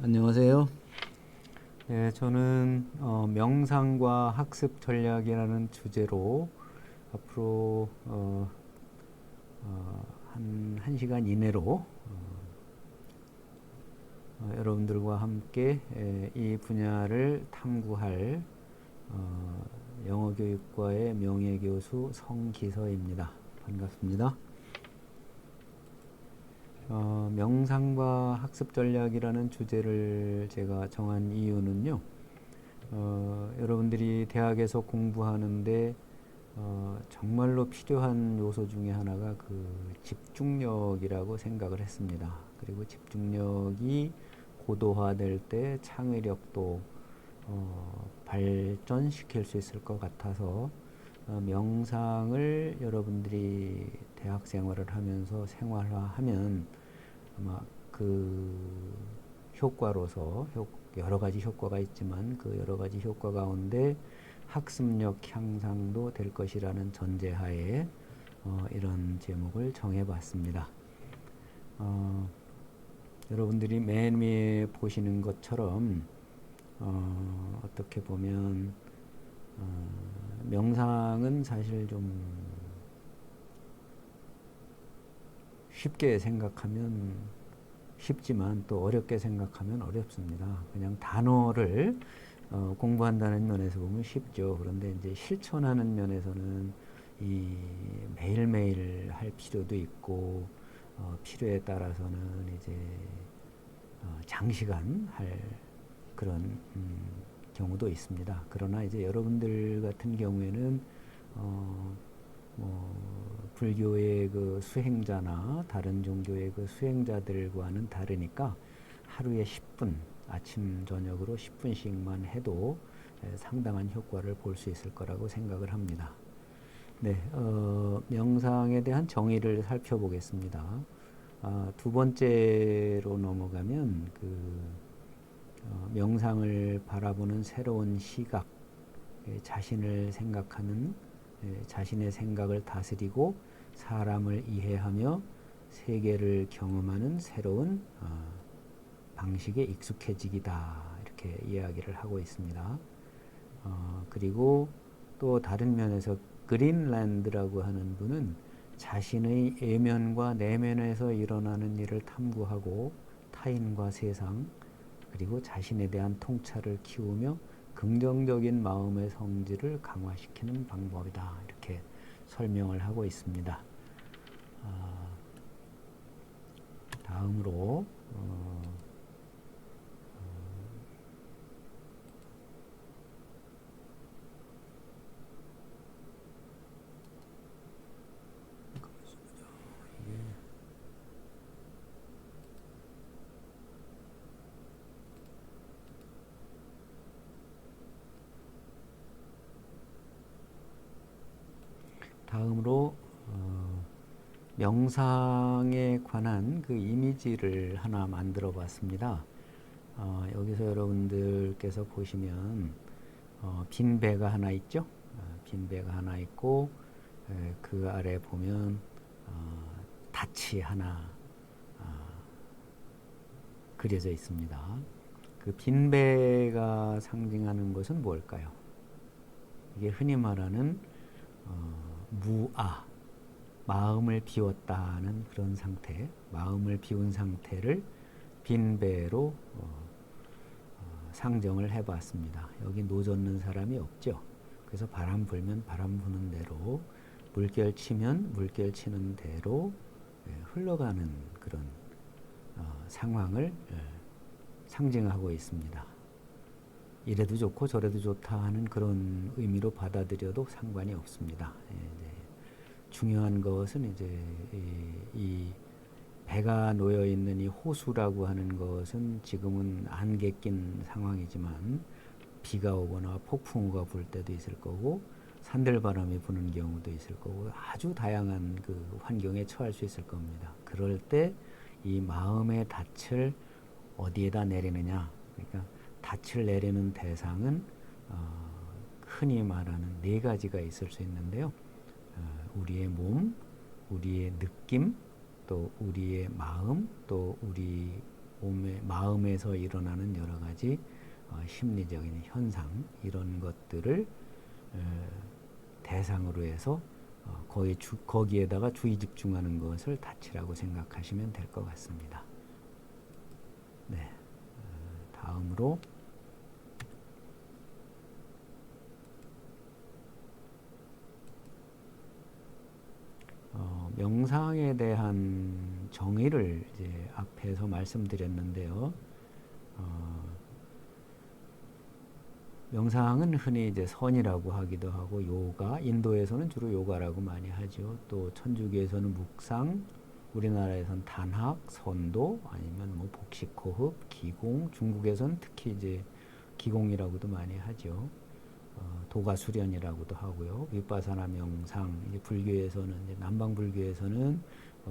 안녕하세요. 네, 저는 명상과 학습 전략이라는 주제로 앞으로 한 1시간 이내로 여러분들과 함께 이 분야를 탐구할 영어교육과의 명예교수 성기서입니다. 반갑습니다. 명상과 학습 전략이라는 주제를 제가 정한 이유는요, 여러분들이 대학에서 공부하는데 정말로 필요한 요소 중에 하나가 그 집중력이라고 생각을 했습니다. 그리고 집중력이 고도화될 때 창의력도 발전시킬 수 있을 것 같아서 명상을 여러분들이 대학 생활을 하면서 생활화하면 아마 그 효과로서 여러 가지 효과가 있지만 그 여러 가지 효과 가운데 학습력 향상도 될 것이라는 전제하에 이런 제목을 정해봤습니다. 여러분들이 맨 위에 보시는 것처럼 어떻게 보면 명상은 사실 좀 쉽게 생각하면 쉽지만 또 어렵게 생각하면 어렵습니다. 그냥 단어를 공부한다는 면에서 보면 쉽죠. 그런데 이제 실천하는 면에서는 이 매일매일 할 필요도 있고 필요에 따라서는 이제 장시간 할 그런 경우도 있습니다. 그러나 이제 여러분들 같은 경우에는 불교의 그 수행자나 다른 종교의 그 수행자들과는 다르니까 하루에 10분, 아침 저녁으로 10분씩만 해도 상당한 효과를 볼 수 있을 거라고 생각을 합니다. 네, 명상에 대한 정의를 살펴보겠습니다. 두 번째로 넘어가면 명상을 바라보는 새로운 시각, 자신을 생각하는, 자신의 생각을 다스리고 사람을 이해하며 세계를 경험하는 새로운 방식에 익숙해지기다, 이렇게 이야기를 하고 있습니다. 그리고 또 다른 면에서 그린란드라고 하는 분은 자신의 외면과 내면에서 일어나는 일을 탐구하고 타인과 세상 그리고 자신에 대한 통찰을 키우며 긍정적인 마음의 성질을 강화시키는 방법이다, 이렇게 설명을 하고 있습니다. 다음으로 명상에 관한 그 이미지를 하나 만들어 봤습니다. 여기서 여러분들께서 보시면 빈 배가 하나 있죠. 빈 배가 하나 있고 그 아래 보면 닻이 하나 그려져 있습니다. 그 빈 배가 상징하는 것은 뭘까요? 이게 흔히 말하는 무아, 마음을 비웠다는 그런 상태, 마음을 비운 상태를 빈 배로 상정을 해봤습니다. 여기 노젓는 사람이 없죠. 그래서 바람 불면 바람 부는 대로, 물결 치면 물결 치는 대로 흘러가는 그런 상황을 상징하고 있습니다. 이래도 좋고 저래도 좋다 하는 그런 의미로 받아들여도 상관이 없습니다. 중요한 것은 이제 이 배가 놓여 있는 이 호수라고 하는 것은 지금은 안개 낀 상황이지만 비가 오거나 폭풍우가 불 때도 있을 거고 산들바람이 부는 경우도 있을 거고 아주 다양한 그 환경에 처할 수 있을 겁니다. 그럴 때 이 마음의 닻을 어디에다 내리느냐, 그러니까 닻을 내리는 대상은 흔히 말하는 네 가지가 있을 수 있는데요. 우리의 몸, 우리의 느낌, 또 우리의 마음, 또 우리 몸의 마음에서 일어나는 여러 가지 심리적인 현상, 이런 것들을 대상으로 해서 거기에다가 주의 집중하는 것을 닻이라고 생각하시면 될 것 같습니다. 네, 다음으로 명상에 대한 정의를 이제 앞에서 말씀드렸는데요. 명상은 흔히 이제 선이라고 하기도 하고 요가, 인도에서는 주로 요가라고 많이 하죠. 또 천주교에서는 묵상, 우리나라에서는 단학, 선도, 아니면 뭐 복식호흡, 기공, 중국에서는 특히 이제 기공이라고도 많이 하죠. 도가수련이라고도 하고요. 윗바사나 명상, 이제 불교에서는 이제 남방 불교에서는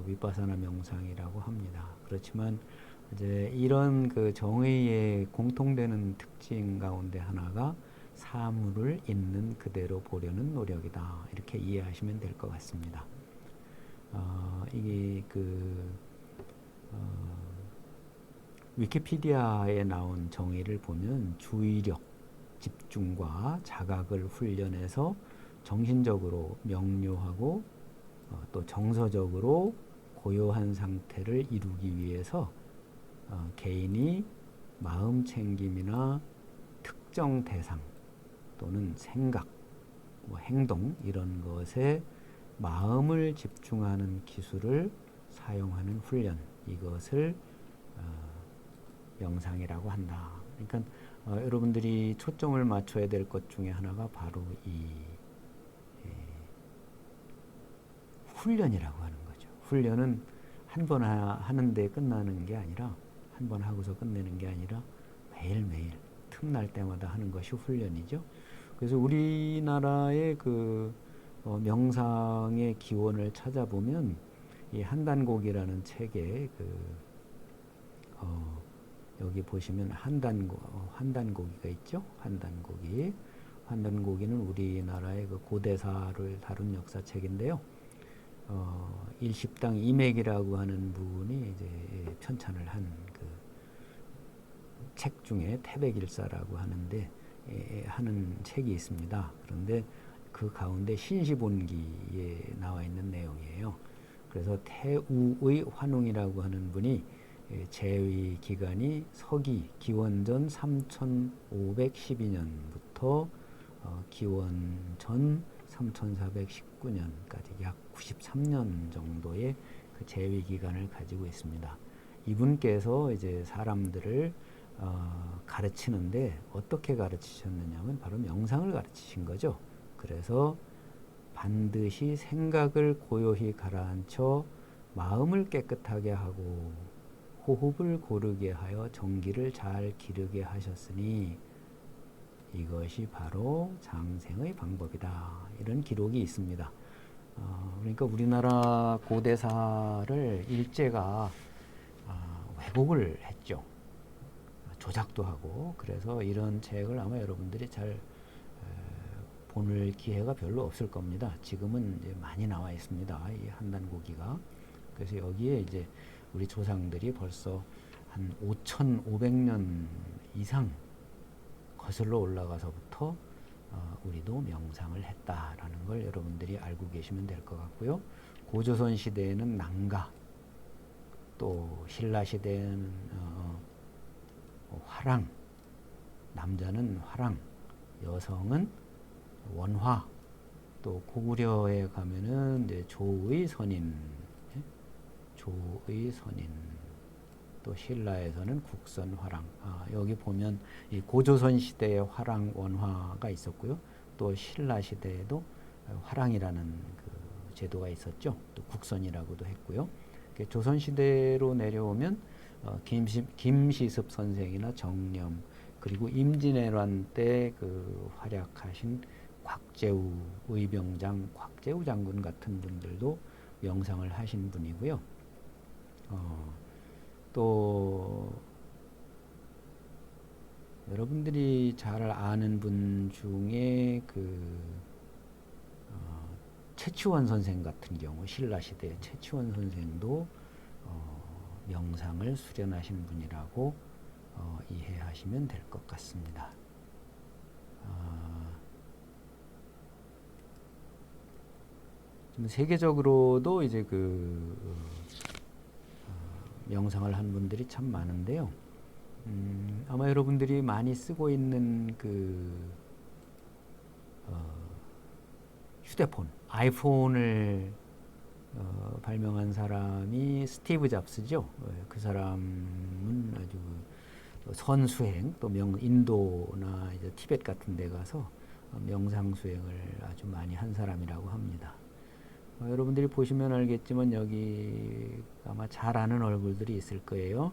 윗바사나 명상이라고 합니다. 그렇지만 이제 이런 그 정의의 공통되는 특징 가운데 하나가 사물을 있는 그대로 보려는 노력이다. 이렇게 이해하시면 될 것 같습니다. 이게 위키피디아에 나온 정의를 보면 주의력, 집중과 자각을 훈련해서 정신적으로 명료하고 또 정서적으로 고요한 상태를 이루기 위해서 개인이 마음 챙김이나 특정 대상 또는 생각, 뭐 행동 이런 것에 마음을 집중하는 기술을 사용하는 훈련, 이것을 명상이라고 한다. 그러니까 여러분들이 초점을 맞춰야 될 것 중에 하나가 바로 이 훈련이라고 하는 거죠. 훈련은 한 번 하는데 끝나는 게 아니라, 한 번 하고서 끝내는 게 아니라 매일매일 틈날 때마다 하는 것이 훈련이죠. 그래서 우리나라의 명상의 기원을 찾아보면 이 한단곡이라는 책에 여기 보시면 한단고기가 있죠. 한단고기는 우리나라의 고대사를 다룬 역사책인데요. 일십당 이맥이라고 하는 분이 이제 편찬을 한 책 중에 태백일사라고 하는 책이 있습니다. 그런데 그 가운데 신시본기에 나와 있는 내용이에요. 그래서 태우의 환웅이라고 하는 분이 재위 기간이 서기 기원전 3512년부터 기원전 3419년까지 약 93년 정도의 그 재위 기간을 가지고 있습니다. 이분께서 이제 사람들을 가르치는데 어떻게 가르치셨느냐면 바로 명상을 가르치신 거죠. 그래서 반드시 생각을 고요히 가라앉혀 마음을 깨끗하게 하고 호흡을 고르게 하여 정기를 잘 기르게 하셨으니 이것이 바로 장생의 방법이다. 이런 기록이 있습니다. 그러니까 우리나라 고대사를 일제가 왜곡을 했죠. 조작도 하고. 그래서 이런 책을 아마 여러분들이 잘 보는 기회가 별로 없을 겁니다. 지금은 이제 많이 나와 있습니다. 이 한단고기가. 그래서 여기에 이제 우리 조상들이 벌써 한 5,500년 이상 거슬러 올라가서부터 우리도 명상을 했다라는 걸 여러분들이 알고 계시면 될 것 같고요. 고조선 시대에는 낭가, 또 신라 시대에는 화랑, 남자는 화랑, 여성은 원화, 또 고구려에 가면은 이제 조의 선인, 또 신라에서는 국선 화랑. 여기 보면 이 고조선 시대에 화랑 원화가 있었고요. 또 신라 시대에도 화랑이라는 그 제도가 있었죠. 또 국선이라고도 했고요. 조선 시대로 내려오면 김시습 선생이나 정념, 그리고 임진왜란 때 그 활약하신 곽재우 의병장, 곽재우 장군 같은 분들도 명상을 하신 분이고요. 또 여러분들이 잘 아는 분 중에 최치원 선생 같은 경우, 신라 시대의 최치원 선생도 명상을 수련하신 분이라고 이해하시면 될 것 같습니다. 세계적으로도 이제 명상을 한 분들이 참 많은데요. 아마 여러분들이 많이 쓰고 있는 휴대폰, 아이폰을 발명한 사람이 스티브 잡스죠. 그 사람은 아주 선수행, 또 인도나 이제 티벳 같은 데 가서 명상 수행을 아주 많이 한 사람이라고 합니다. 여러분들이 보시면 알겠지만 여기 아마 잘 아는 얼굴들이 있을 거예요.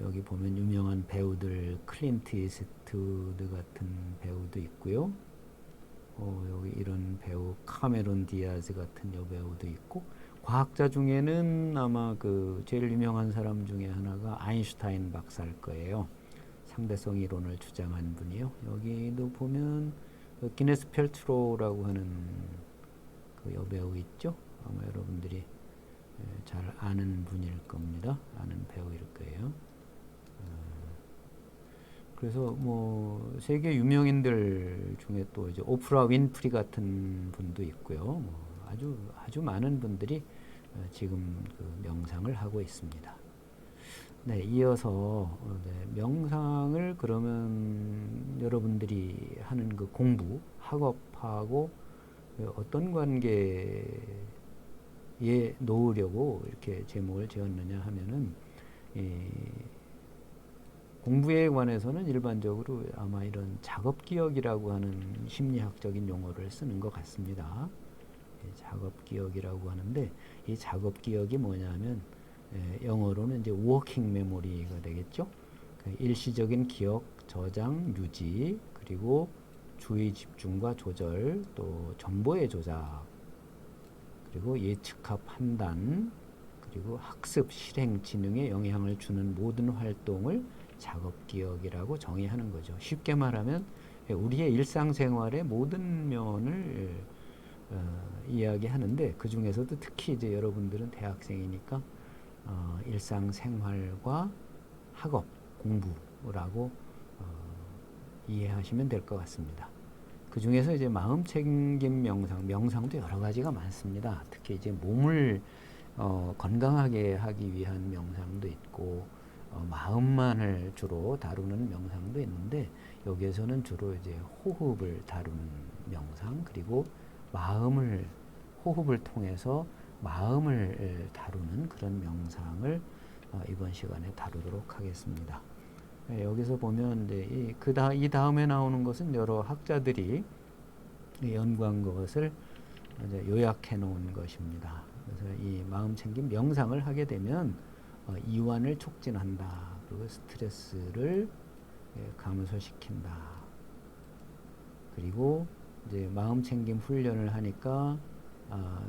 여기 보면 유명한 배우들 클린트 이스트우드 같은 배우도 있고요. 여기 이런 배우 카메론 디아즈 같은 여배우도 있고, 과학자 중에는 아마 제일 유명한 사람 중에 하나가 아인슈타인 박사일 거예요. 상대성 이론을 주장한 분이요. 여기도 보면 기네스 펠트로라고 하는 여배우 있죠. 아마 여러분들이 잘 아는 분일 겁니다. 아는 배우일 거예요. 그래서 뭐 세계 유명인들 중에 또 이제 오프라 윈프리 같은 분도 있고요. 아주 많은 분들이 지금 명상을 하고 있습니다. 네, 이어서 명상을 그러면 여러분들이 하는 공부, 학업하고 어떤 관계에 놓으려고 이렇게 제목을 지었느냐 하면은, 공부에 관해서는 일반적으로 아마 이런 작업기억이라고 하는 심리학적인 용어를 쓰는 것 같습니다. 작업기억이라고 하는데, 이 작업기억이 뭐냐면 영어로는 이제 워킹 메모리가 되겠죠. 일시적인 기억, 저장, 유지, 그리고 주의 집중과 조절, 또 정보의 조작, 그리고 예측과 판단, 그리고 학습, 실행, 지능에 영향을 주는 모든 활동을 작업기억이라고 정의하는 거죠. 쉽게 말하면 우리의 일상생활의 모든 면을 이야기하는데, 그 중에서도 특히 이제 여러분들은 대학생이니까 일상생활과 학업, 공부라고 이해하시면 될 것 같습니다. 그 중에서 이제 마음챙김 명상도 여러 가지가 많습니다. 특히 이제 몸을 건강하게 하기 위한 명상도 있고, 마음만을 주로 다루는 명상도 있는데, 여기에서는 주로 이제 호흡을 다루는 명상, 그리고 호흡을 통해서 마음을 다루는 그런 명상을 이번 시간에 다루도록 하겠습니다. 여기서 보면 이제 이 다음에 나오는 것은 여러 학자들이 연구한 것을 이제 요약해 놓은 것입니다. 그래서 이 마음챙김 명상을 하게 되면 이완을 촉진한다. 그리고 스트레스를 감소시킨다. 그리고 이제 마음챙김 훈련을 하니까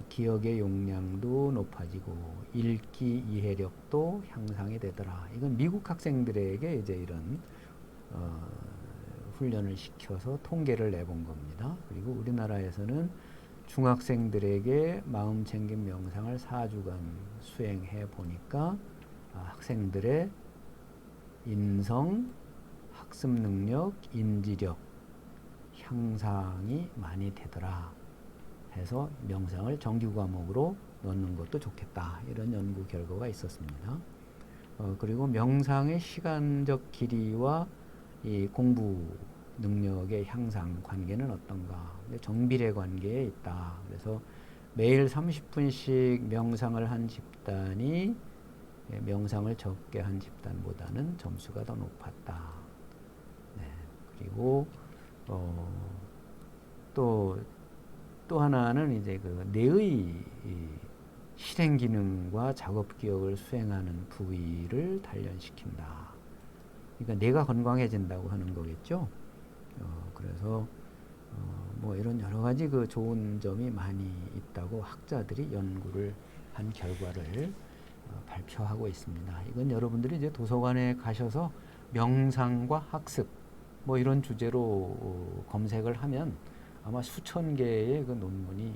기억의 용량도 높아지고 읽기 이해력도 향상이 되더라. 이건 미국 학생들에게 이제 이런 훈련을 시켜서 통계를 내본 겁니다. 그리고 우리나라에서는 중학생들에게 마음챙김 명상을 4주간 수행해 보니까 학생들의 인성, 학습 능력, 인지력 향상이 많이 되더라 해서 명상을 정규 과목으로 넣는 것도 좋겠다, 이런 연구 결과가 있었습니다. 그리고 명상의 시간적 길이와 이 공부 능력의 향상 관계는 어떤가? 정비례 관계에 있다. 그래서 매일 30분씩 명상을 한 집단이 명상을 적게 한 집단보다는 점수가 더 높았다. 네. 그리고 또 하나는 이제 뇌의 실행 기능과 작업 기억을 수행하는 부위를 단련시킨다. 그러니까 뇌가 건강해진다고 하는 거겠죠. 그래서 뭐 이런 여러 가지 좋은 점이 많이 있다고 학자들이 연구를 한 결과를 발표하고 있습니다. 이건 여러분들이 이제 도서관에 가셔서 명상과 학습 뭐 이런 주제로 검색을 하면 아마 수천 개의 그 논문이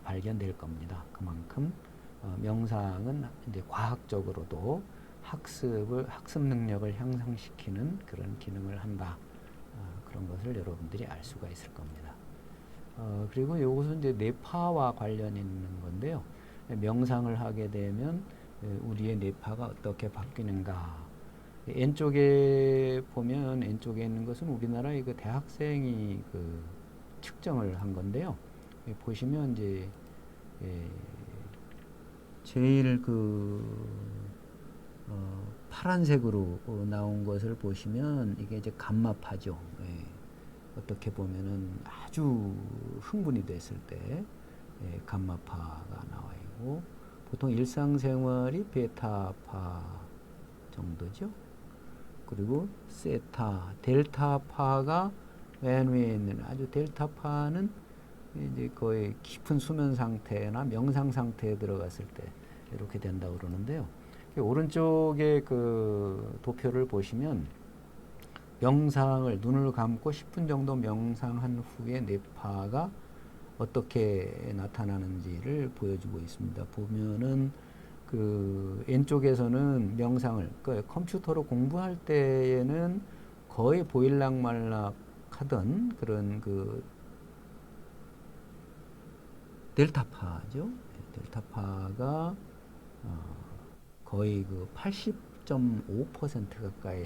발견될 겁니다. 그만큼 명상은 이제 과학적으로도 학습 능력을 향상시키는 그런 기능을 한다. 그런 것을 여러분들이 알 수가 있을 겁니다. 그리고 이것은 이제 뇌파와 관련 있는 건데요. 명상을 하게 되면 우리의 뇌파가 어떻게 바뀌는가. 왼쪽에 보면 왼쪽에 있는 것은 우리나라의 그 대학생이 그 측정을 한 건데요. 보시면 이제 제일 파란색으로 나온 것을 보시면 이게 이제 감마파죠. 어떻게 보면은 아주 흥분이 됐을 때 감마파가 나와 있고 보통 일상생활이 베타파 정도죠. 그리고 세타, 델타파가 맨 위에 있는 아주 델타파는 이제 거의 깊은 수면 상태나 명상 상태에 들어갔을 때 이렇게 된다고 그러는데요. 오른쪽에 그 도표를 보시면 명상을 눈을 감고 10분 정도 명상한 후에 뇌파가 어떻게 나타나는지를 보여주고 있습니다. 보면은 그 왼쪽에서는 명상을 컴퓨터로 공부할 때에는 거의 보일락말락 하던 그런 그 델타파죠. 델타파가 거의 그 80.5% 가까이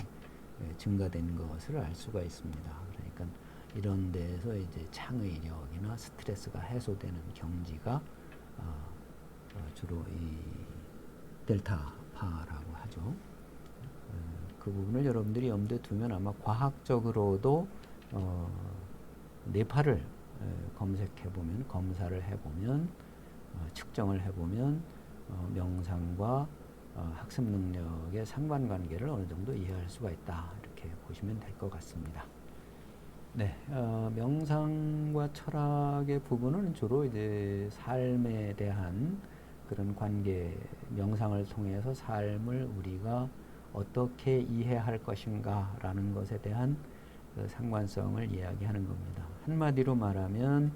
증가된 것을 알 수가 있습니다. 그러니까 이런 데서 이제 창의력이나 스트레스가 해소되는 경지가 주로 이 델타파라고 하죠. 그 부분을 여러분들이 염두에 두면 아마 과학적으로도 뇌파를 검색해보면, 검사를 해보면, 측정을 해보면 명상과 학습 능력의 상관관계를 어느 정도 이해할 수가 있다. 이렇게 보시면 될 것 같습니다. 네, 명상과 철학의 부분은 주로 이제 삶에 대한 그런 관계, 명상을 통해서 삶을 우리가 어떻게 이해할 것인가 라는 것에 대한 그 상관성을 이야기하는 겁니다. 한마디로 말하면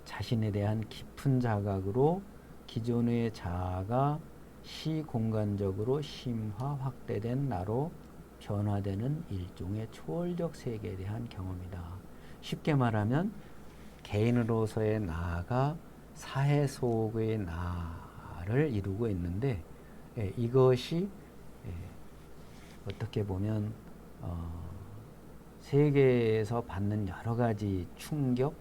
자신에 대한 깊은 자각으로 기존의 자아가 시공간적으로 심화 확대된 나로 변화되는 일종의 초월적 세계에 대한 경험이다. 쉽게 말하면 개인으로서의 나가 사회 속의 나를 이루고 있는데 이것이 어떻게 보면 세계에서 받는 여러 가지 충격,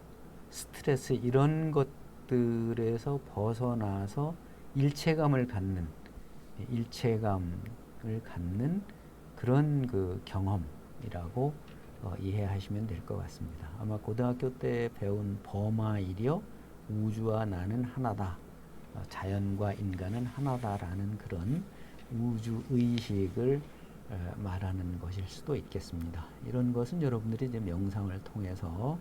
스트레스 이런 것들에서 벗어나서 일체감을 갖는 그런 그 경험이라고 이해하시면 될 것 같습니다. 아마 고등학교 때 배운 버마이려 우주와 나는 하나다, 자연과 인간은 하나다라는 그런 우주 의식을 말하는 것일 수도 있겠습니다. 이런 것은 여러분들이 이제 명상을 통해서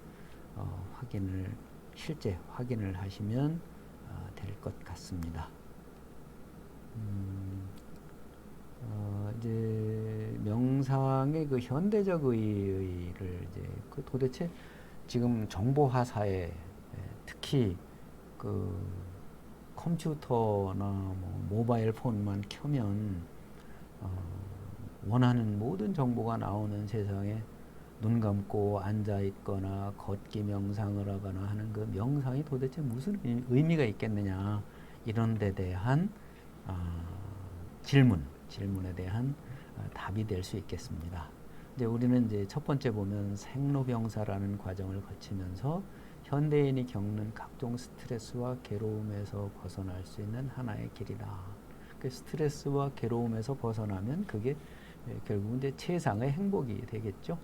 실제 확인을 하시면 될 것 같습니다. 이제 명상의 그 현대적 의의를 이제 그 도대체 지금 정보화 사회, 특히 그 컴퓨터나 뭐 모바일 폰만 켜면 원하는 모든 정보가 나오는 세상에 눈 감고 앉아 있거나 걷기 명상을 하거나 하는 그 명상이 도대체 무슨 의미가 있겠느냐, 이런 데 대한 질문에 대한 답이 될 수 있겠습니다. 이제 우리는 이제 첫 번째 보면 생로병사라는 과정을 거치면서 현대인이 겪는 각종 스트레스와 괴로움에서 벗어날 수 있는 하나의 길이다. 그 스트레스와 괴로움에서 벗어나면 그게 결국은 이제 최상의 행복이 되겠죠.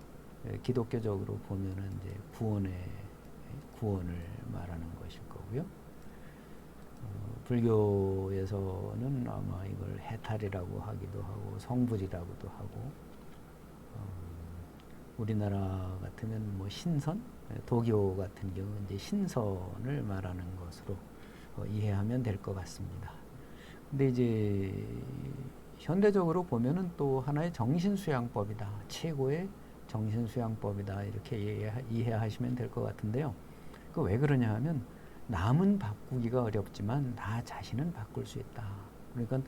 기독교적으로 보면은 이제 구원을 말하는 것일 거고요. 불교에서는 아마 이걸 해탈이라고 하기도 하고 성불이라고도 하고, 우리나라 같으면 뭐 신선, 도교 같은 경우는 이제 신선을 말하는 것으로 이해하면 될 것 같습니다. 근데 이제 현대적으로 보면은 또 하나의 정신수양법이다. 최고의 정신수양법이다. 이렇게 이해하시면 될 것 같은데요. 그 왜 그러냐 하면 남은 바꾸기가 어렵지만 나 자신은 바꿀 수 있다. 그러니까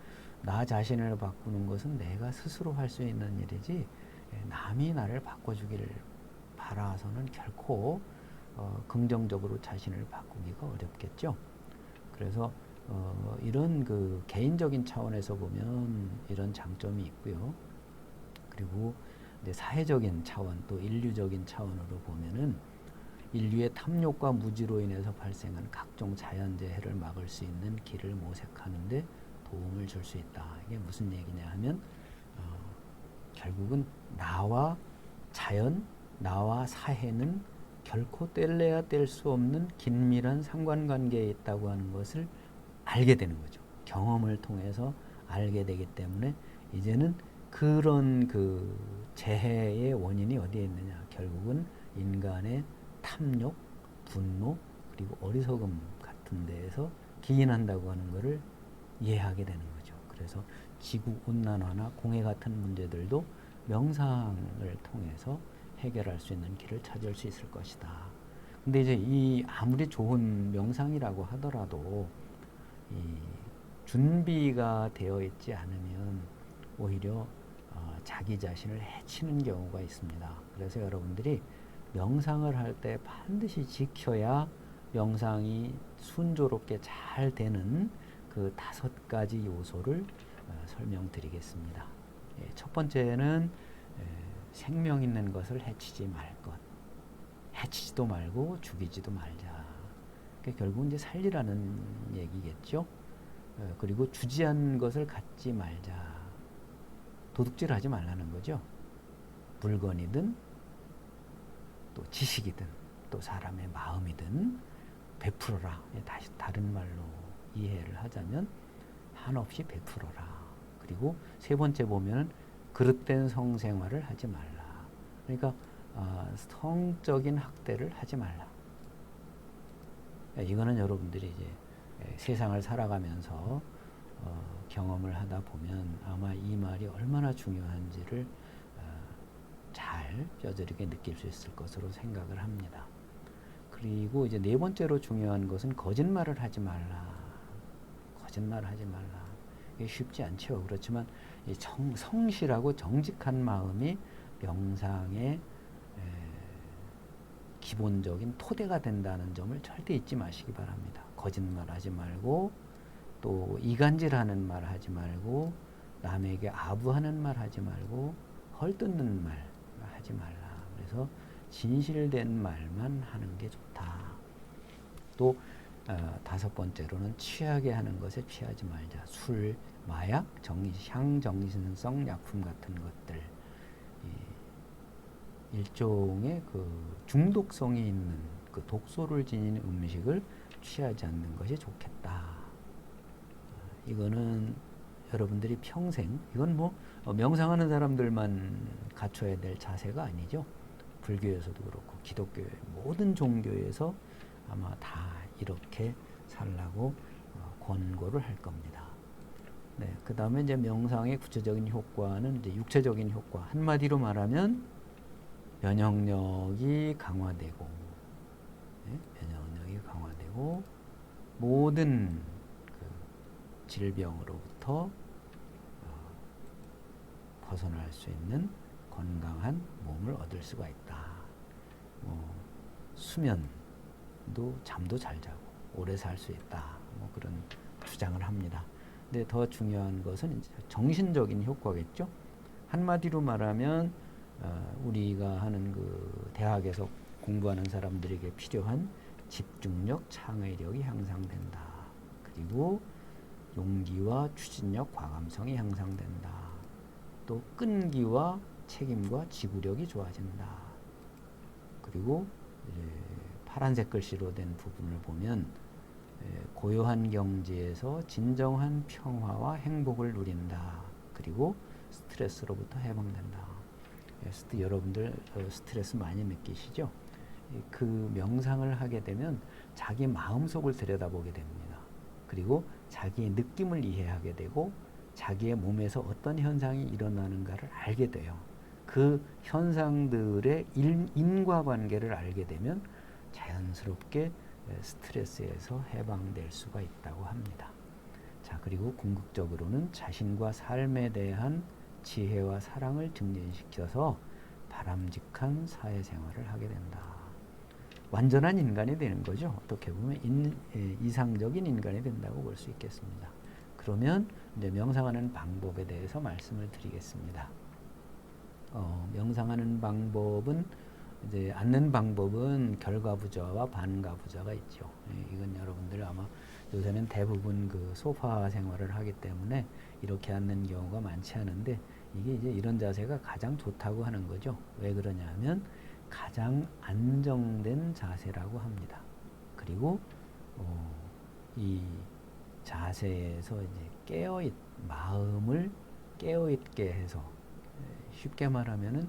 나 자신을 바꾸는 것은 내가 스스로 할 수 있는 일이지 남이 나를 바꿔주기를 바라서는 결코 긍정적으로 자신을 바꾸기가 어렵겠죠. 그래서 이런 그 개인적인 차원에서 보면 이런 장점이 있고요. 그리고 사회적인 차원 또 인류적인 차원으로 보면은 인류의 탐욕과 무지로 인해서 발생한 각종 자연재해를 막을 수 있는 길을 모색하는 데 도움을 줄 수 있다. 이게 무슨 얘기냐 하면 결국은 나와 자연, 나와 사회는 결코 뗄래야 뗄 수 없는 긴밀한 상관관계에 있다고 하는 것을 알게 되는 거죠. 경험을 통해서 알게 되기 때문에 이제는 그런 그 재해의 원인이 어디에 있느냐. 결국은 인간의 탐욕, 분노, 그리고 어리석음 같은 데에서 기인한다고 하는 것을 이해하게 되는 거죠. 그래서 지구온난화나 공해 같은 문제들도 명상을 통해서 해결할 수 있는 길을 찾을 수 있을 것이다. 근데 이제 이 아무리 좋은 명상이라고 하더라도 이 준비가 되어 있지 않으면 오히려 자기 자신을 해치는 경우가 있습니다. 그래서 여러분들이 명상을 할 때 반드시 지켜야 명상이 순조롭게 잘 되는 그 5가지 요소를 설명드리겠습니다. 첫 번째는 생명 있는 것을 해치지 말 것. 해치지도 말고 죽이지도 말자. 결국은 이제 살리라는 얘기겠죠. 그리고 주지한 것을 갖지 말자. 도둑질하지 말라는 거죠. 물건이든 또 지식이든 또 사람의 마음이든 베풀어라. 다시 다른 말로 이해를 하자면 한없이 베풀어라. 그리고 세 번째 보면 그릇된 성생활을 하지 말라. 그러니까 성적인 학대를 하지 말라. 이거는 여러분들이 이제 세상을 살아가면서 경험을 하다 보면 아마 이 말이 얼마나 중요한지를 잘 뼈저리게 느낄 수 있을 것으로 생각을 합니다. 그리고 이제 네 번째로 중요한 것은 거짓말을 하지 말라. 거짓말을 하지 말라. 이게 쉽지 않죠. 그렇지만 이 성실하고 정직한 마음이 명상의 기본적인 토대가 된다는 점을 절대 잊지 마시기 바랍니다. 거짓말하지 말고 또 이간질하는 말 하지 말고 남에게 아부하는 말 하지 말고 헐뜯는 말 하지 말라. 그래서 진실된 말만 하는 게 좋다. 또 5번째로는 취하게 하는 것에 취하지 말자. 술, 마약, 향정신성 약품 같은 것들. 일종의 그 중독성이 있는 그 독소를 지닌 음식을 취하지 않는 것이 좋겠다. 이거는 여러분들이 평생, 이건 뭐 명상하는 사람들만 갖춰야 될 자세가 아니죠. 불교에서도 그렇고 기독교의 모든 종교에서 아마 다 이렇게 살라고 권고를 할 겁니다. 네, 그 다음에 이제 명상의 구체적인 효과는 이제 육체적인 효과. 한마디로 말하면 면역력이 강화되고, 네, 면역력이 강화되고 모든 그 질병으로부터 벗어날 수 있는 건강한 몸을 얻을 수가 있다. 수면도 잠도 잘 자고 오래 살 수 있다. 그런 주장을 합니다. 근데 더 중요한 것은 이제 정신적인 효과겠죠. 한마디로 말하면 우리가 하는 그 대학에서 공부하는 사람들에게 필요한 집중력, 창의력이 향상된다. 그리고 용기와 추진력, 과감성이 향상된다. 또 끈기와 책임과 지구력이 좋아진다. 그리고 이제 파란색 글씨로 된 부분을 보면 고요한 경지에서 진정한 평화와 행복을 누린다. 그리고 스트레스로부터 해방된다. 여러분들 스트레스 많이 느끼시죠? 그 명상을 하게 되면 자기 마음속을 들여다보게 됩니다. 그리고 자기의 느낌을 이해하게 되고 자기의 몸에서 어떤 현상이 일어나는가를 알게 돼요. 그 현상들의 인과관계를 알게 되면 자연스럽게 스트레스에서 해방될 수가 있다고 합니다. 자, 그리고 궁극적으로는 자신과 삶에 대한 지혜와 사랑을 증진시켜서 바람직한 사회생활을 하게 된다. 완전한 인간이 되는 거죠. 어떻게 보면 이상적인 인간이 된다고 볼 수 있겠습니다. 그러면 이제 명상하는 방법에 대해서 말씀을 드리겠습니다. 명상하는 방법은 이제 앉는 방법은 결과부자와 반가부자가 있죠. 이건 여러분들 아마 요새는 대부분 그 소파 생활을 하기 때문에 이렇게 앉는 경우가 많지 않은데 이게 이제 이런 자세가 가장 좋다고 하는 거죠. 왜 그러냐면 가장 안정된 자세라고 합니다. 그리고 이 자세에서 이제 마음을 깨어있게 해서 쉽게 말하면은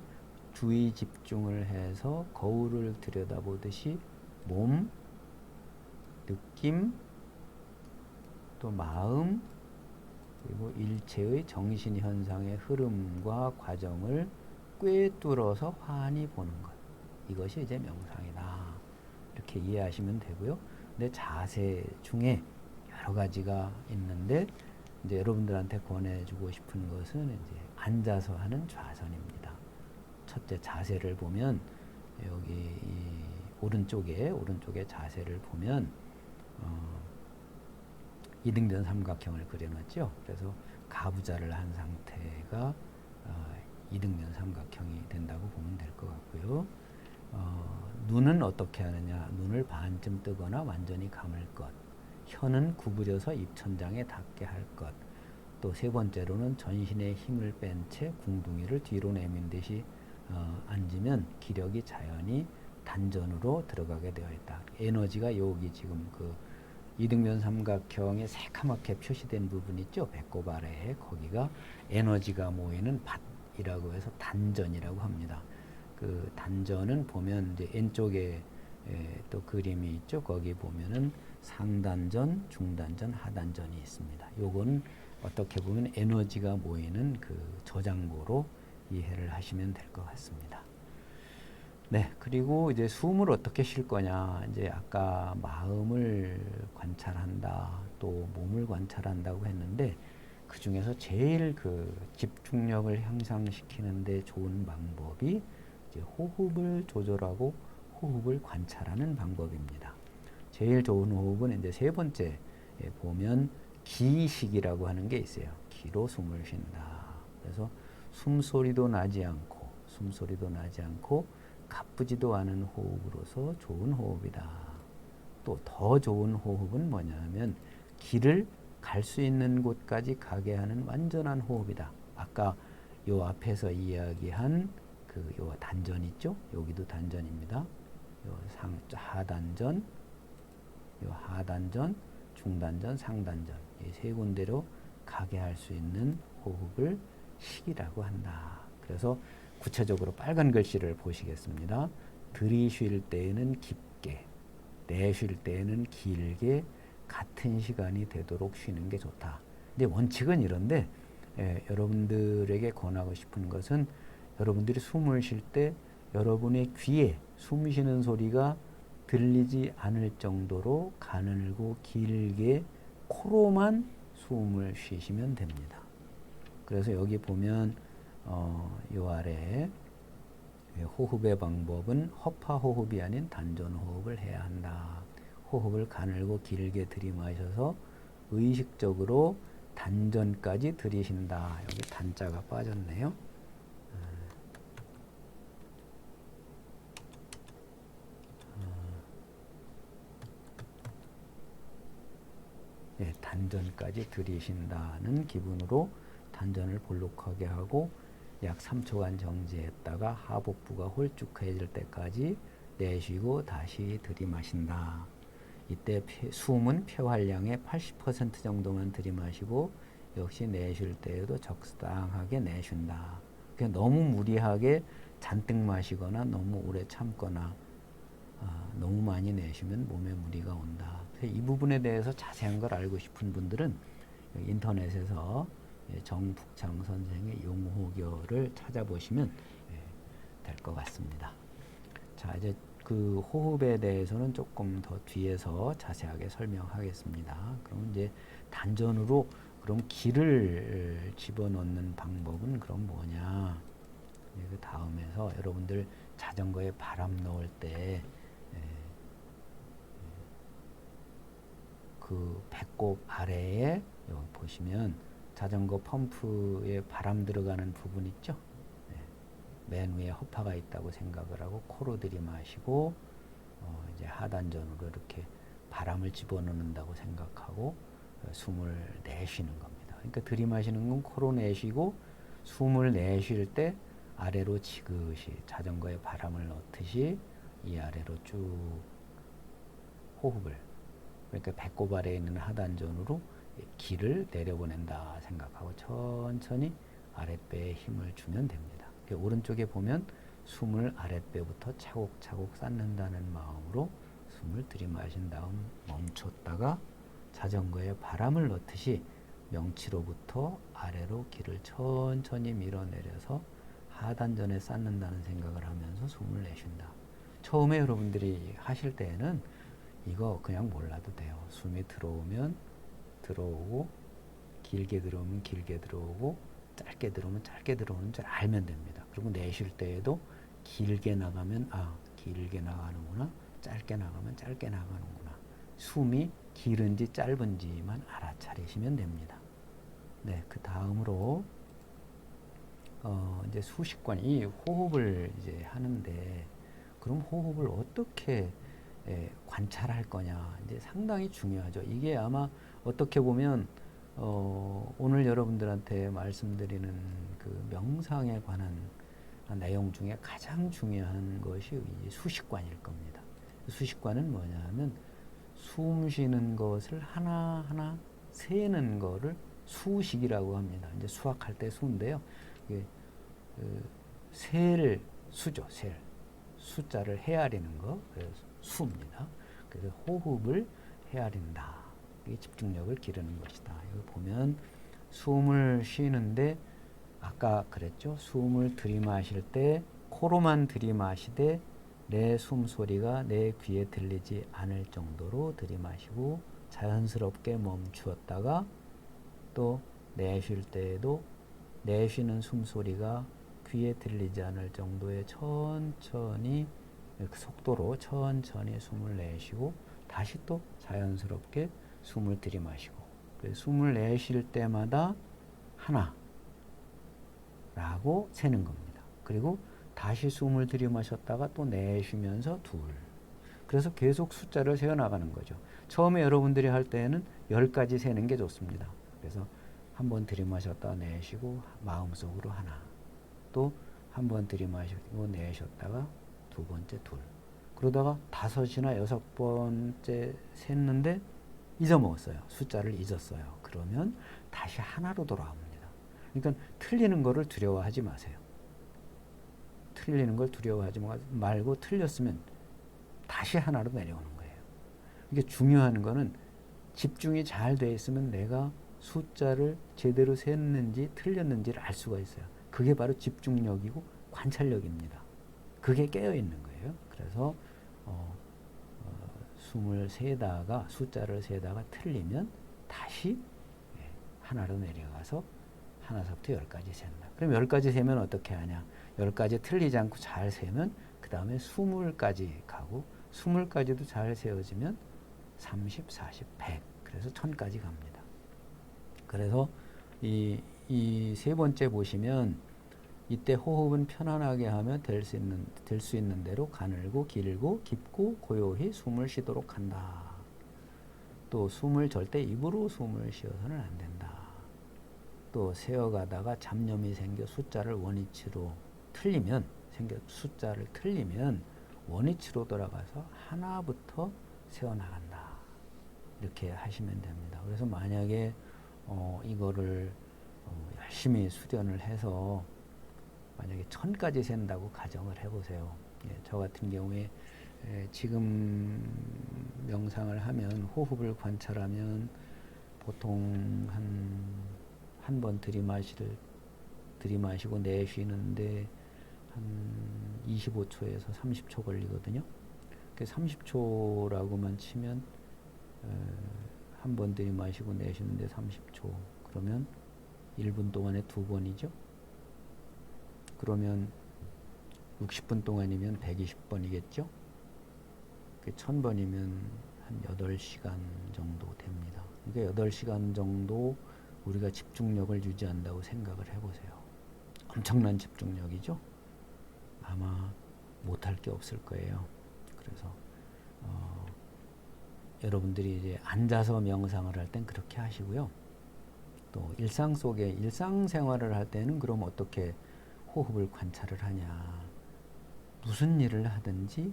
주의 집중을 해서 거울을 들여다보듯이 몸, 느낌, 또 마음, 그리고 일체의 정신현상의 흐름과 과정을 꿰뚫어서 환히 보는 것. 이것이 이제 명상이다. 이렇게 이해하시면 되고요. 근데 자세 중에 여러 가지가 있는데 이제 여러분들한테 권해주고 싶은 것은 이제 앉아서 하는 좌선입니다. 첫째 자세를 보면 여기 이 오른쪽에 자세를 보면 이등변 삼각형을 그려놨죠. 그래서 가부좌를 한 상태가 이등변 삼각형이 된다고 보면 될 것 같고요. 눈은 어떻게 하느냐? 눈을 반쯤 뜨거나 완전히 감을 것. 혀는 구부려서 입천장에 닿게 할 것. 또 세 번째로는 전신의 힘을 뺀 채 궁둥이를 뒤로 내민 듯이 앉으면 기력이 자연히 단전으로 들어가게 되어 있다. 에너지가 여기 지금 그 이등변 삼각형에 새카맣게 표시된 부분 있죠. 배꼽 아래에 거기가 에너지가 모이는 밭이라고 해서 단전이라고 합니다. 그 단전은 보면 이제 왼쪽에 또 그림이 있죠. 거기 보면은 상단전, 중단전, 하단전이 있습니다. 요거는 어떻게 보면 에너지가 모이는 그 저장고로 이해를 하시면 될 것 같습니다. 네, 그리고 이제 숨을 어떻게 쉴 거냐. 이제 아까 마음을 관찰한다, 또 몸을 관찰한다고 했는데 그 중에서 제일 그 집중력을 향상시키는데 좋은 방법이 이제 호흡을 조절하고 호흡을 관찰하는 방법입니다. 제일 좋은 호흡은 이제 세 번째 보면 기식이라고 하는 게 있어요. 기로 숨을 쉰다. 그래서 숨소리도 나지 않고 가쁘지도 않은 호흡으로서 좋은 호흡이다. 또 더 좋은 호흡은 뭐냐면 길을 갈 수 있는 곳까지 가게 하는 완전한 호흡이다. 아까 요 앞에서 이야기한 그 요 단전 있죠? 여기도 단전입니다. 요 하단전, 중단전, 상단전 이 세 군데로 가게 할 수 있는 호흡을 식이라고 한다. 그래서 구체적으로 빨간 글씨를 보시겠습니다. 들이쉴 때에는 깊게, 내쉴 때에는 길게 같은 시간이 되도록 쉬는 게 좋다. 근데 원칙은 이런데 여러분들에게 권하고 싶은 것은 여러분들이 숨을 쉴 때 여러분의 귀에 숨 쉬는 소리가 들리지 않을 정도로 가늘고 길게 코로만 숨을 쉬시면 됩니다. 그래서 여기 보면 요 아래 호흡의 방법은 허파 호흡이 아닌 단전 호흡을 해야 한다. 호흡을 가늘고 길게 들이마셔서 의식적으로 단전까지 들이쉰다. 여기 단자가 빠졌네요. 단전까지 들이쉰다는 기분으로 단전을 볼록하게 하고 약 3초간 정지했다가 하복부가 홀쭉해질 때까지 내쉬고 다시 들이마신다. 이때 숨은 폐활량의 80% 정도만 들이마시고 역시 내쉴 때에도 적당하게 내쉰다. 너무 무리하게 잔뜩 마시거나 너무 오래 참거나 너무 많이 내쉬면 몸에 무리가 온다. 그래서 이 부분에 대해서 자세한 걸 알고 싶은 분들은 인터넷에서 정북창 선생의 용호교를 찾아보시면 될 것 같습니다. 자, 이제 그 호흡에 대해서는 조금 더 뒤에서 자세하게 설명하겠습니다. 그럼 이제 단전으로 그럼 기를 집어넣는 방법은 그럼 뭐냐? 그 다음에서 여러분들 자전거에 바람 넣을 때 그 배꼽 아래에 여기 보시면 자전거 펌프에 바람 들어가는 부분 있죠? 맨 위에 허파가 있다고 생각을 하고 코로 들이마시고 이제 하단전으로 이렇게 바람을 집어넣는다고 생각하고 숨을 내쉬는 겁니다. 그러니까 들이마시는 건 코로 내쉬고 숨을 내쉴 때 아래로 지그시 자전거에 바람을 넣듯이 이 아래로 쭉 호흡을, 그러니까 배꼽 아래에 있는 하단전으로 기를 내려보낸다 생각하고 천천히 아랫배에 힘을 주면 됩니다. 오른쪽에 보면 숨을 아랫배부터 차곡차곡 쌓는다는 마음으로 숨을 들이마신 다음 멈췄다가 자전거에 바람을 넣듯이 명치로부터 아래로 기를 천천히 밀어내려서 하단전에 쌓는다는 생각을 하면서 숨을 내쉰다. 처음에 여러분들이 하실 때에는 이거 그냥 몰라도 돼요. 숨이 들어오면 들어오고, 길게 들어오면 길게 들어오고, 짧게 들어오면 짧게 들어오는 줄 알면 됩니다. 그리고 내쉴 때에도 길게 나가면 길게 나가는구나, 짧게 나가면 짧게 나가는구나, 숨이 길은지 짧은지만 알아차리시면 됩니다. 네, 그 다음으로 이제 수식관, 이 호흡을 이제 하는데, 그럼 호흡을 어떻게 관찰할 거냐, 이제 상당히 중요하죠. 이게 아마 어떻게 보면 오늘 여러분들한테 말씀드리는 그 명상에 관한 내용 중에 가장 중요한 것이 이 수식관일 겁니다. 수식관은 뭐냐면 숨 쉬는 것을 하나하나 세는 거를 수식이라고 합니다. 이제 수학할 때 수인데요. 이게 셀 수죠. 셀. 숫자를 헤아리는 거. 그래서 수입니다. 그래서 호흡을 헤아린다. 이게 집중력을 기르는 것이다. 여기 보면 숨을 쉬는데 아까 그랬죠. 숨을 들이마실 때 코로만 들이마시되 내 숨소리가 내 귀에 들리지 않을 정도로 들이마시고 자연스럽게 멈추었다가 또 내쉴 때에도 내쉬는 숨소리가 귀에 들리지 않을 정도의 천천히 속도로 천천히 숨을 내쉬고 다시 또 자연스럽게 숨을 들이마시고, 숨을 내쉴 때마다 하나라고 세는 겁니다. 그리고 다시 숨을 들이마셨다가 또 내쉬면서 둘. 그래서 계속 숫자를 세어나가는 거죠. 처음에 여러분들이 할 때는 10까지 세는 게 좋습니다. 그래서 한번 들이마셨다가 내쉬고 마음속으로 하나, 또 한 번 들이마시고 내쉬었다가 두 번째 둘, 그러다가 5이나 6번째 셌는데 잊어먹었어요. 숫자를 잊었어요. 그러면 다시 하나로 돌아옵니다. 그러니까 틀리는 거를 두려워하지 마세요. 틀리는 걸 두려워하지 말고 틀렸으면 다시 하나로 내려오는 거예요. 이게 중요한 거는 집중이 잘 돼 있으면 내가 숫자를 제대로 셌는지 틀렸는지를 알 수가 있어요. 그게 바로 집중력이고 관찰력입니다. 그게 깨어 있는 거예요. 그래서 숨을 세다가 숫자를 세다가 틀리면 다시 하나로 내려가서 하나서부터 10까지 센다. 그럼 10까지 세면 어떻게 하냐? 10까지 틀리지 않고 잘 세면 그 다음에 20까지 가고 20까지도 잘 세워지면 30, 40, 100, 그래서 1000까지 갑니다. 그래서 이 세 번째 보시면 이때 호흡은 편안하게 하며 될 수 있는 대로 가늘고 길고 깊고 고요히 숨을 쉬도록 한다. 또 숨을 절대 입으로 숨을 쉬어서는 안 된다. 또 세어가다가 잡념이 생겨 숫자를 원위치로 숫자를 틀리면 원위치로 돌아가서 하나부터 세어나간다. 이렇게 하시면 됩니다. 그래서 만약에 이거를 열심히 수련을 해서 만약에 1000까지 센다고 가정을 해보세요. 저 같은 경우에 지금 명상을 하면 호흡을 관찰하면 보통 한 번 들이마시고 내쉬는데 한 25초에서 30초 걸리거든요. 30초라고만 치면 한 번 들이마시고 내쉬는데 30초 그러면 1분 동안에 2번이죠. 그러면 60분 동안이면 120번이겠죠. 1000번이면 한 8시간 정도 됩니다. 그러니까 8시간 정도 우리가 집중력을 유지한다고 생각을 해보세요. 엄청난 집중력이죠. 아마 못할 게 없을 거예요. 그래서 여러분들이 이제 앉아서 명상을 할 땐 그렇게 하시고요. 또 일상생활을 할 때는 그럼 어떻게 호흡을 관찰을 하냐. 무슨 일을 하든지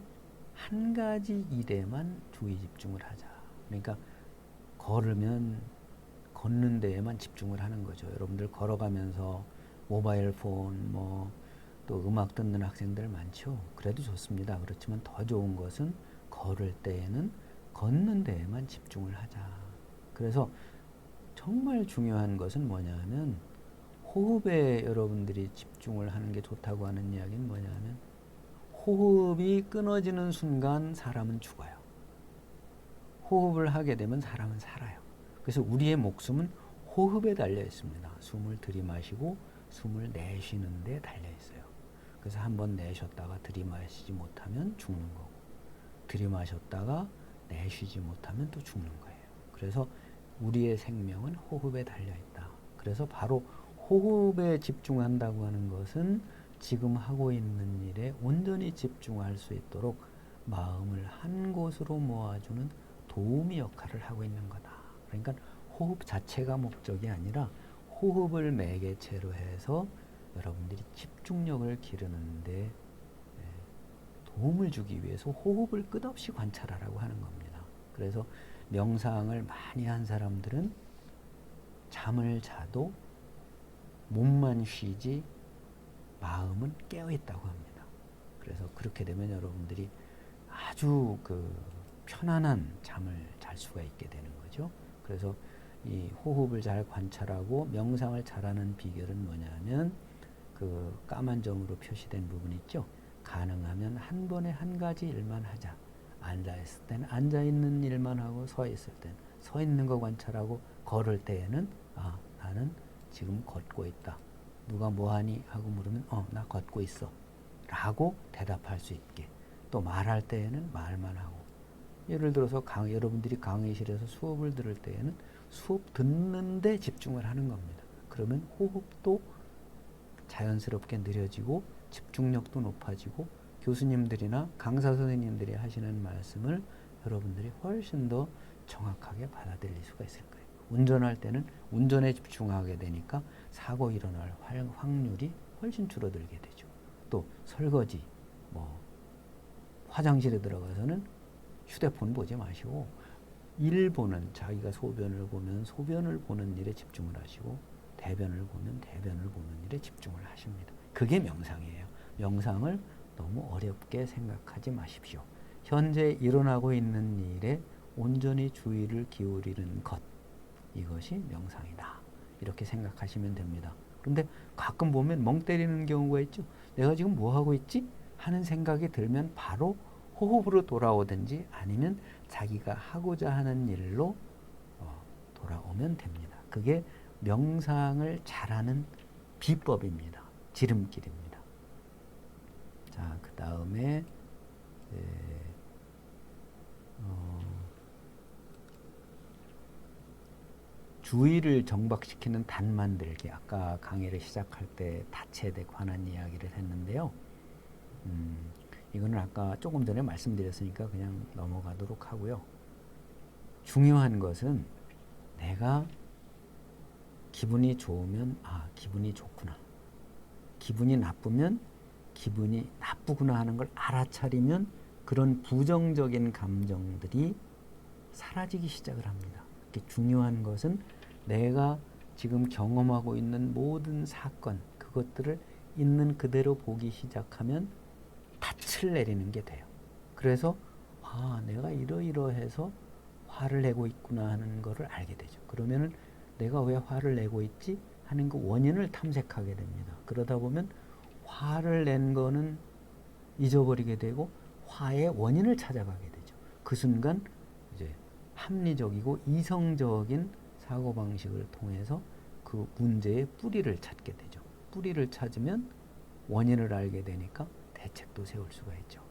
한 가지 일에만 주의 집중을 하자. 그러니까 걷는 데에만 집중을 하는 거죠. 여러분들 걸어가면서 모바일 폰 또 음악 듣는 학생들 많죠. 그래도 좋습니다. 그렇지만 더 좋은 것은 걸을 때에는 걷는 데에만 집중을 하자. 그래서 정말 중요한 것은 뭐냐 하면 호흡에 여러분들이 집중을 하는 게 좋다고 하는 이야기는 뭐냐 하면 호흡이 끊어지는 순간 사람은 죽어요. 호흡을 하게 되면 사람은 살아요. 그래서 우리의 목숨은 호흡에 달려 있습니다. 숨을 들이마시고 숨을 내쉬는 데 달려 있어요. 그래서 한번 내쉬었다가 들이마시지 못하면 죽는 거고 들이마셨다가 내쉬지 못하면 또 죽는 거예요. 그래서 우리의 생명은 호흡에 달려 있다. 그래서 바로 호흡에 집중한다고 하는 것은 지금 하고 있는 일에 온전히 집중할 수 있도록 마음을 한 곳으로 모아주는 도우미 역할을 하고 있는 거다. 그러니까 호흡 자체가 목적이 아니라 호흡을 매개체로 해서 여러분들이 집중력을 기르는데 도움을 주기 위해서 호흡을 끝없이 관찰하라고 하는 겁니다. 그래서 명상을 많이 한 사람들은 잠을 자도 몸만 쉬지 마음은 깨어 있다고 합니다. 그래서 그렇게 되면 여러분들이 아주 편안한 잠을 잘 수가 있게 되는 거죠. 그래서 이 호흡을 잘 관찰하고 명상을 잘하는 비결은 뭐냐면 까만 점으로 표시된 부분 있죠. 가능하면 한 번에 한 가지 일만 하자. 앉아있을 때는 앉아있는 일만 하고 서있을 때는 서있는 거 관찰하고 걸을 때에는 나는 지금 걷고 있다. 누가 뭐하니? 하고 물으면 나 걷고 있어 라고 대답할 수 있게 또 말할 때에는 말만 하고 예를 들어서 여러분들이 강의실에서 수업을 들을 때에는 수업 듣는데 집중을 하는 겁니다. 그러면 호흡도 자연스럽게 느려지고 집중력도 높아지고 교수님들이나 강사 선생님들이 하시는 말씀을 여러분들이 훨씬 더 정확하게 받아들일 수가 있을 거예요. 운전할 때는 운전에 집중하게 되니까 사고 일어날 확률이 훨씬 줄어들게 되죠. 또 설거지, 화장실에 들어가서는 휴대폰 보지 마시고 자기가 소변을 보면 소변을 보는 일에 집중을 하시고 대변을 보면 대변을 보는 일에 집중을 하십니다. 그게 명상이에요. 명상을 너무 어렵게 생각하지 마십시오. 현재 일어나고 있는 일에 온전히 주의를 기울이는 것, 이것이 명상이다. 이렇게 생각하시면 됩니다. 그런데 가끔 보면 멍 때리는 경우가 있죠. 내가 지금 뭐 하고 있지? 하는 생각이 들면 바로 호흡으로 돌아오든지 아니면 자기가 하고자 하는 일로 돌아오면 됩니다. 그게 명상을 잘하는 비법입니다. 지름길입니다. 자, 그 다음에 주의를 정박시키는 단 만들기. 아까 강의를 시작할 때 닻에 관한 이야기를 했는데요. 이거는 아까 조금 전에 말씀드렸으니까 그냥 넘어가도록 하고요. 중요한 것은 내가 기분이 좋으면 기분이 좋구나. 기분이 나쁘면 기분이 나쁘구나 하는 걸 알아차리면 그런 부정적인 감정들이 사라지기 시작을 합니다. 중요한 것은 내가 지금 경험하고 있는 모든 사건, 그것들을 있는 그대로 보기 시작하면 닻을 내리는 게 돼요. 그래서 내가 이러이러해서 화를 내고 있구나 하는 거를 알게 되죠. 그러면은 내가 왜 화를 내고 있지 하는 그 원인을 탐색하게 됩니다. 그러다 보면 화를 낸 거는 잊어버리게 되고 화의 원인을 찾아가게 되죠. 그 순간 이제 합리적이고 이성적인 사고방식을 통해서 그 문제의 뿌리를 찾게 되죠. 뿌리를 찾으면 원인을 알게 되니까 대책도 세울 수가 있죠.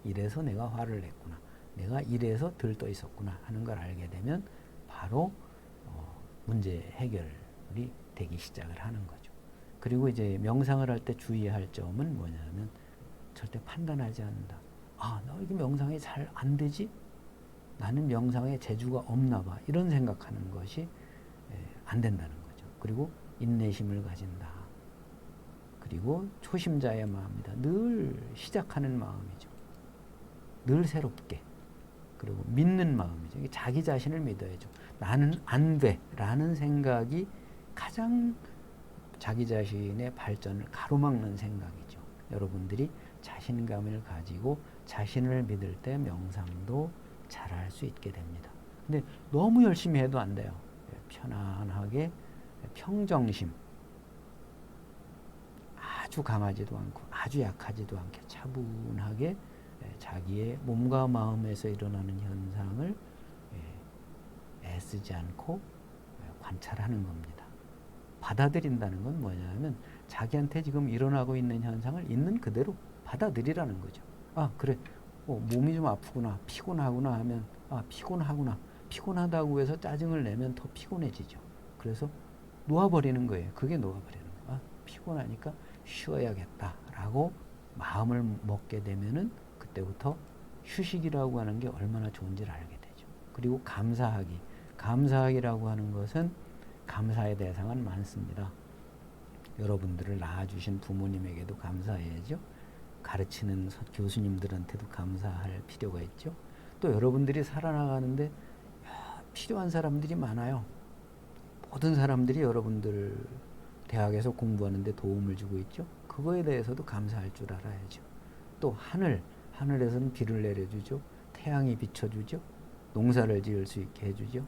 이래서 내가 화를 냈구나. 내가 이래서 들떠 있었구나 하는 걸 알게 되면 바로 문제 해결이 되기 시작을 하는 거죠. 그리고 이제 명상을 할 때 주의할 점은 뭐냐면 절대 판단하지 않는다. 나 이게 명상이 잘 안 되지? 나는 명상에 재주가 없나 봐. 이런 생각하는 것이 안 된다는 거죠. 그리고 인내심을 가진다. 그리고 초심자의 마음이다. 늘 시작하는 마음이죠. 늘 새롭게. 그리고 믿는 마음이죠. 자기 자신을 믿어야죠. 나는 안 돼 라는 생각이 가장 자기 자신의 발전을 가로막는 생각이죠. 여러분들이 자신감을 가지고 자신을 믿을 때 명상도 잘할 수 있게 됩니다. 근데 너무 열심히 해도 안 돼요. 편안하게 평정심, 아주 강하지도 않고 아주 약하지도 않게 차분하게 자기의 몸과 마음에서 일어나는 현상을 애쓰지 않고 관찰하는 겁니다. 받아들인다는 건 뭐냐면 자기한테 지금 일어나고 있는 현상을 있는 그대로 받아들이라는 거죠. 그래. 몸이 좀 아프구나. 피곤하구나 하면 피곤하구나. 피곤하다고 해서 짜증을 내면 더 피곤해지죠. 그래서 놓아버리는 거예요. 그게 놓아버리는 거예요. 피곤하니까 쉬어야겠다라고 마음을 먹게 되면은 그때부터 휴식이라고 하는 게 얼마나 좋은지를 알게 되죠. 그리고 감사하기. 감사하기라고 하는 것은 감사의 대상은 많습니다. 여러분들을 낳아주신 부모님에게도 감사해야죠. 가르치는 교수님들한테도 감사할 필요가 있죠. 또 여러분들이 살아나가는데 필요한 사람들이 많아요. 모든 사람들이 여러분들 대학에서 공부하는데 도움을 주고 있죠. 그거에 대해서도 감사할 줄 알아야죠. 또 하늘에서는 비를 내려주죠. 태양이 비춰주죠. 농사를 지을 수 있게 해주죠.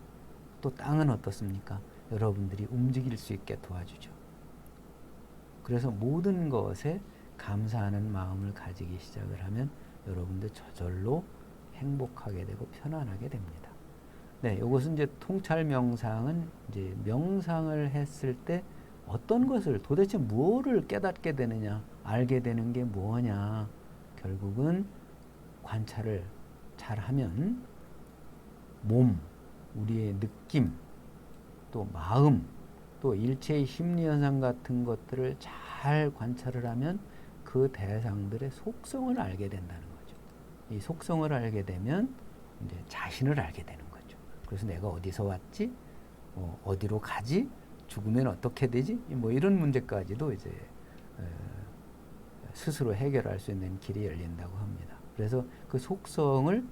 또 땅은 어떻습니까? 여러분들이 움직일 수 있게 도와주죠. 그래서 모든 것에 감사하는 마음을 가지기 시작을 하면 여러분들 저절로 행복하게 되고 편안하게 됩니다. 네, 이것은 이제 통찰 명상은 이제 명상을 했을 때 어떤 것을 도대체 무엇을 깨닫게 되느냐, 알게 되는 게 뭐냐, 결국은 관찰을 잘하면 몸, 우리의 느낌, 또 마음, 또 일체의 심리 현상 같은 것들을 잘 관찰을 하면 그 대상들의 속성을 알게 된다는 거죠. 이 속성을 알게 되면 이제 자신을 알게 되는 거죠. 그래서 내가 어디서 왔지? 어디로 가지? 죽으면 어떻게 되지? 뭐 이런 문제까지도 이제 스스로 해결할 수 있는 길이 열린다고 합니다. 그래서 그 속성을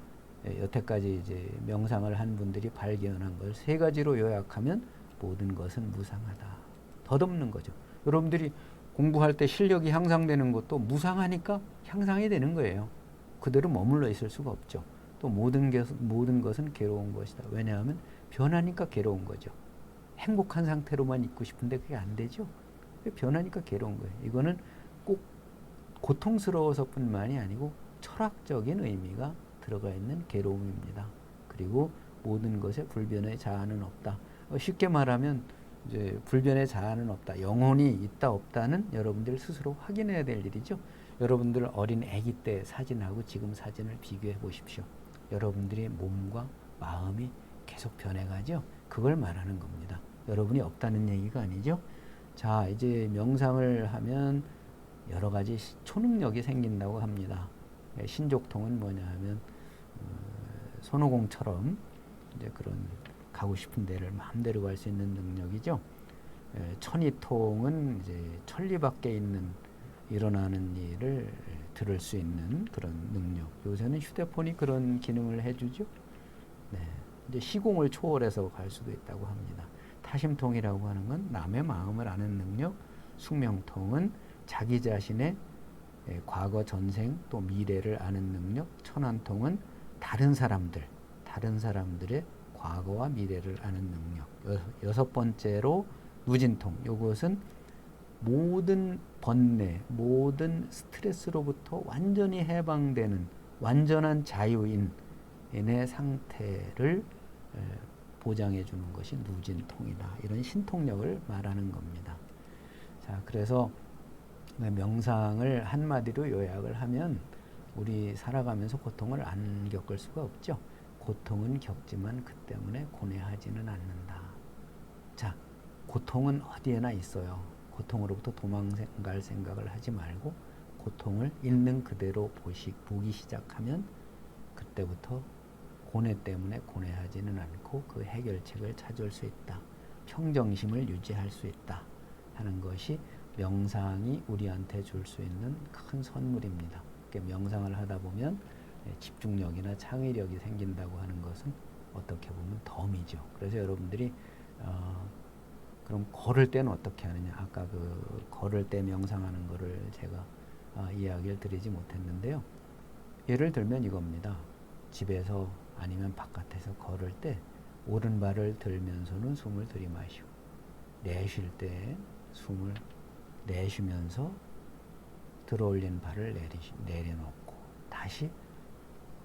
여태까지 이제 명상을 한 분들이 발견한 걸 세 가지로 요약하면 모든 것은 무상하다. 덧없는 거죠. 여러분들이 공부할 때 실력이 향상되는 것도 무상하니까 향상이 되는 거예요. 그대로 머물러 있을 수가 없죠. 또 모든 것은 괴로운 것이다. 왜냐하면 변하니까 괴로운 거죠. 행복한 상태로만 있고 싶은데 그게 안 되죠. 변하니까 괴로운 거예요. 이거는 꼭 고통스러워서뿐만이 아니고 철학적인 의미가 들어가 있는 괴로움입니다. 그리고 모든 것에 불변의 자아는 없다. 쉽게 말하면 이제 불변의 자아는 없다. 영혼이 있다 없다는 여러분들 스스로 확인해야 될 일이죠. 여러분들 어린 아기 때 사진하고 지금 사진을 비교해 보십시오. 여러분들의 몸과 마음이 계속 변해가죠. 그걸 말하는 겁니다. 여러분이 없다는 얘기가 아니죠. 자, 이제 명상을 하면 여러 가지 초능력이 생긴다고 합니다. 신족통은 뭐냐 하면 손오공처럼 이제 그런 가고 싶은 데를 마음대로 갈 수 있는 능력이죠. 천이통은 이제 천리 밖에 있는 일어나는 일을 들을 수 있는 그런 능력. 요새는 휴대폰이 그런 기능을 해주죠. 네, 이제 시공을 초월해서 갈 수도 있다고 합니다. 타심통이라고 하는 건 남의 마음을 아는 능력. 숙명통은 자기 자신의 과거 전생 또 미래를 아는 능력. 천안통은 다른 사람들의 과거와 미래를 아는 능력. 여섯 번째로 무진통. 이것은 모든 번뇌, 모든 스트레스로부터 완전히 해방되는 완전한 자유인의 상태를 보장해 주는 것이 무진통이다. 이런 신통력을 말하는 겁니다. 자, 그래서 명상을 한마디로 요약을 하면 우리 살아가면서 고통을 안 겪을 수가 없죠. 고통은 겪지만 그 때문에 고뇌하지는 않는다. 자, 고통은 어디에나 있어요. 고통으로부터 도망갈 생각을 하지 말고 고통을 있는 그대로 보기 시작하면 그때부터 고뇌 때문에 고뇌하지는 않고 그 해결책을 찾을 수 있다. 평정심을 유지할 수 있다 하는 것이 명상이 우리한테 줄 수 있는 큰 선물입니다. 그러니까 명상을 하다 보면 집중력이나 창의력이 생긴다고 하는 것은 어떻게 보면 덤이죠. 그래서 여러분들이 그럼 걸을 때는 어떻게 하느냐. 아까 그 걸을 때 명상하는 거를 제가 이야기를 드리지 못했는데요. 예를 들면 이겁니다. 집에서 아니면 바깥에서 걸을 때 오른발을 들면서는 숨을 들이마시고 내쉴 때 숨을 내쉬면서 들어올린 발을 내려놓고 다시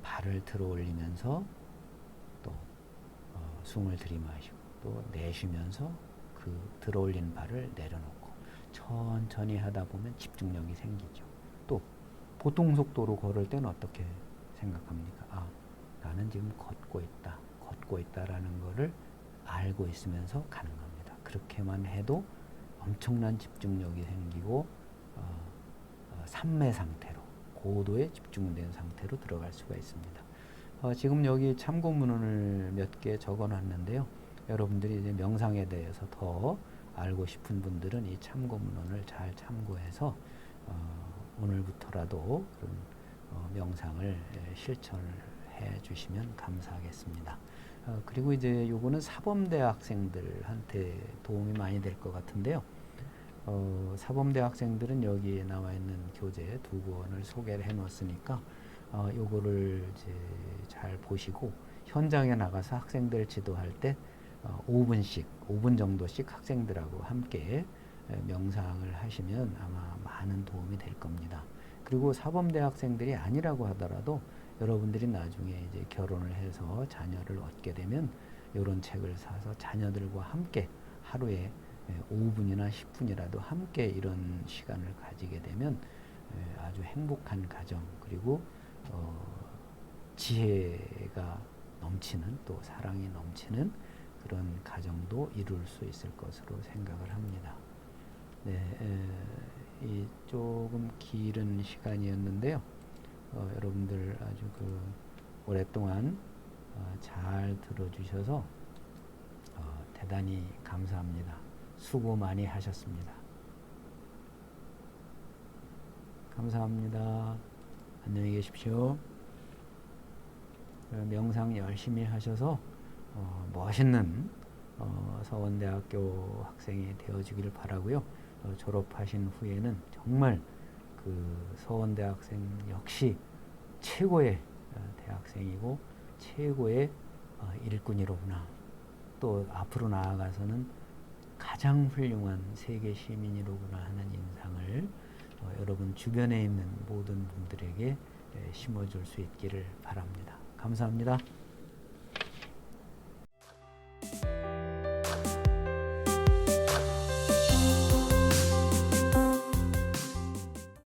발을 들어올리면서 또 숨을 들이마시고 또 내쉬면서 그 들어올린 발을 내려놓고 천천히 하다 보면 집중력이 생기죠. 또 보통 속도로 걸을 때는 어떻게 생각합니까? 아, 나는 지금 걷고 있다라는 거를 알고 있으면서 가는 겁니다. 그렇게만 해도 엄청난 집중력이 생기고 삼매 상태로 고도에 집중된 상태로 들어갈 수가 있습니다. 지금 여기 참고문헌을 몇 개 적어놨는데요. 여러분들이 이제 명상에 대해서 더 알고 싶은 분들은 이 참고문헌을 잘 참고해서 오늘부터라도 그런 명상을 실천해 주시면 감사하겠습니다. 그리고 이제 요거는 사범대 학생들한테 도움이 많이 될 것 같은데요. 사범대 학생들은 여기에 나와 있는 교재 두 권을 소개를 해 놓았으니까 요거를 이제 잘 보시고 현장에 나가서 학생들 지도할 때 5분 정도씩 학생들하고 함께 명상을 하시면 아마 많은 도움이 될 겁니다. 그리고 사범대 학생들이 아니라고 하더라도 여러분들이 나중에 이제 결혼을 해서 자녀를 얻게 되면 이런 책을 사서 자녀들과 함께 하루에 5분이나 10분이라도 함께 이런 시간을 가지게 되면 아주 행복한 가정 그리고 지혜가 넘치는 또 사랑이 넘치는 그런 가정도 이룰 수 있을 것으로 생각을 합니다. 네, 이 조금 길은 시간이었는데요. 여러분들 아주 오랫동안 잘 들어주셔서 대단히 감사합니다. 수고 많이 하셨습니다. 감사합니다. 안녕히 계십시오. 명상 열심히 하셔서 멋있는 서원대학교 학생이 되어주기를 바라고요. 졸업하신 후에는 정말 그 서원대학생 역시 최고의 대학생이고 최고의 일꾼이로구나. 또 앞으로 나아가서는 가장 훌륭한 세계 시민이로구나 하는 인상을 여러분 주변에 있는 모든 분들에게 심어줄 수 있기를 바랍니다. 감사합니다.